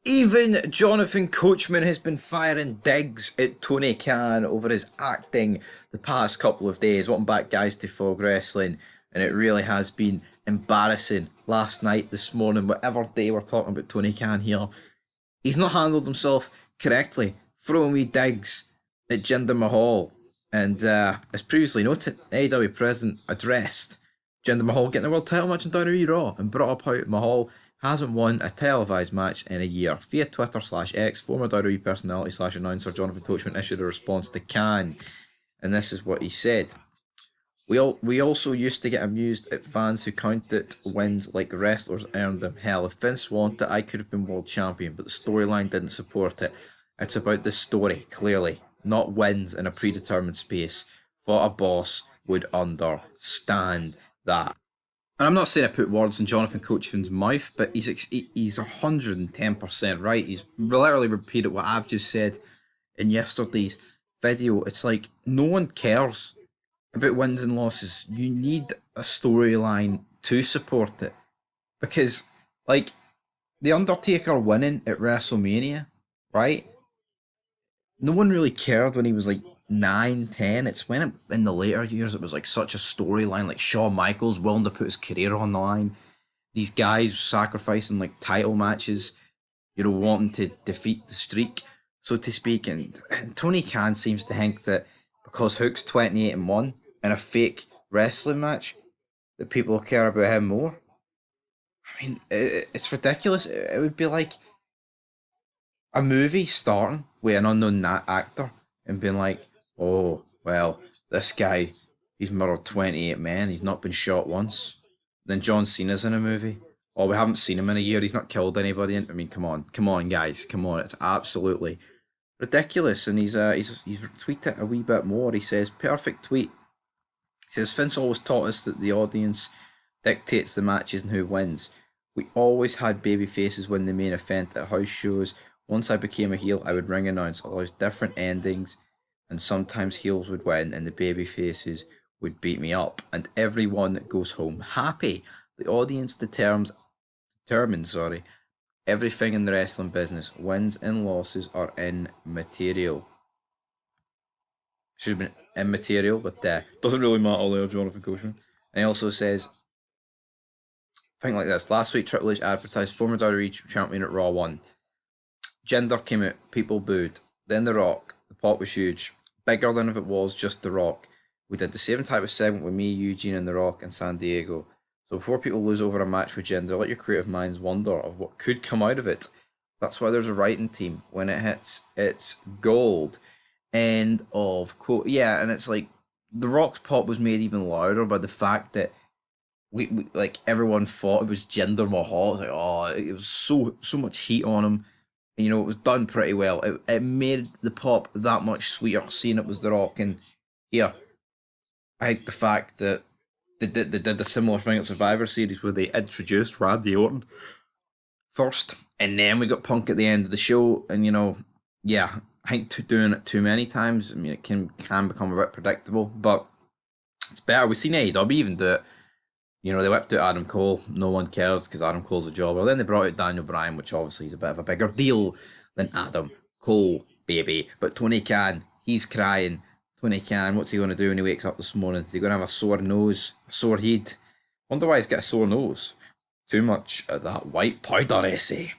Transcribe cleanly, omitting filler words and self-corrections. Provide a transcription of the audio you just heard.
Even Jonathan Coachman has been firing digs at Tony Khan over his acting the past couple of days. Welcome back, guys, to Fog Wrestling. And it really has been embarrassing last night, this morning, whatever day we're talking about Tony Khan here. He's not handled himself correctly, throwing me digs at Jinder Mahal. And as previously noted, AEW president addressed Jinder Mahal getting the world title match in WWE Raw and brought up how Mahal hasn't won a televised match in a year. Via Twitter/X, former WWE personality/announcer Jonathan Coachman issued a response to Khan, and this is what he said. We also used to get amused at fans who counted wins like wrestlers earned them. Hell, if Vince wanted, I could have been world champion, but the storyline didn't support it. It's about the story, clearly, not wins in a predetermined space. Thought a boss would understand that. And I'm not saying I put words in Jonathan Coachman's mouth, but he's 110% right. He's literally repeated what I've just said in yesterday's video. It's like no one cares about wins and losses. You need a storyline to support it. Because, like, The Undertaker winning at WrestleMania, right? No one really cared when he was like 9, 10. It's when in the later years it was like such a storyline, like Shawn Michaels willing to put his career on the line. These guys sacrificing like title matches, wanting to defeat the streak, so to speak. And Tony Khan seems to think that because Hook's 28-1 in a fake wrestling match, that people will care about him more. I mean, it's ridiculous. It would be like a movie starting with an unknown actor and being like, oh, well, this guy, he's murdered 28 men, he's not been shot once. Then John Cena's in a movie. Oh, we haven't seen him in a year, he's not killed anybody. I mean, come on, guys, come on. It's absolutely ridiculous. And he's tweeted a wee bit more. He says, perfect tweet. He says, Vince always taught us that the audience dictates the matches and who wins. We always had baby faces win the main event at house shows. Once I became a heel, I would ring announce. Always different endings, and sometimes heels would win and the baby faces would beat me up, and everyone goes home happy. The audience determines everything in the wrestling business. Wins and losses are immaterial. Should have been immaterial, but doesn't really matter there, Jonathan Coachman. And he also says, think like this. Last week, Triple H advertised former WWE champion at Raw 1. Jinder came out, people booed. Then The Rock, the pop was huge. Bigger than if it was just The Rock. We did the same type of segment with me, Eugene, and The Rock in San Diego. So before people lose over a match with Jinder, let your creative minds wonder of what could come out of it. That's why there's a writing team. When it hits, it's gold. End of quote. Yeah, and it's like The Rock's pop was made even louder by the fact that we like everyone thought it was Jinder Mahal. It was like, oh, it was so much heat on him. And, it was done pretty well. It made the pop that much sweeter seeing it was The Rock. And here, I think the fact that they did a similar thing at Survivor Series where they introduced Randy Orton first, and then we got Punk at the end of the show. And, yeah, I think doing it too many times, I mean, it can become a bit predictable, but it's better. We've seen AEW even do it. They whipped out Adam Cole. No one cares because Adam Cole's a jobber. Then they brought out Daniel Bryan, which obviously is a bit of a bigger deal than Adam Cole, baby. But Tony Khan, he's crying. Tony Khan, what's he going to do when he wakes up this morning? Is he going to have a sore nose, a sore head? Wonder why he's got a sore nose. Too much of that white powder, essay.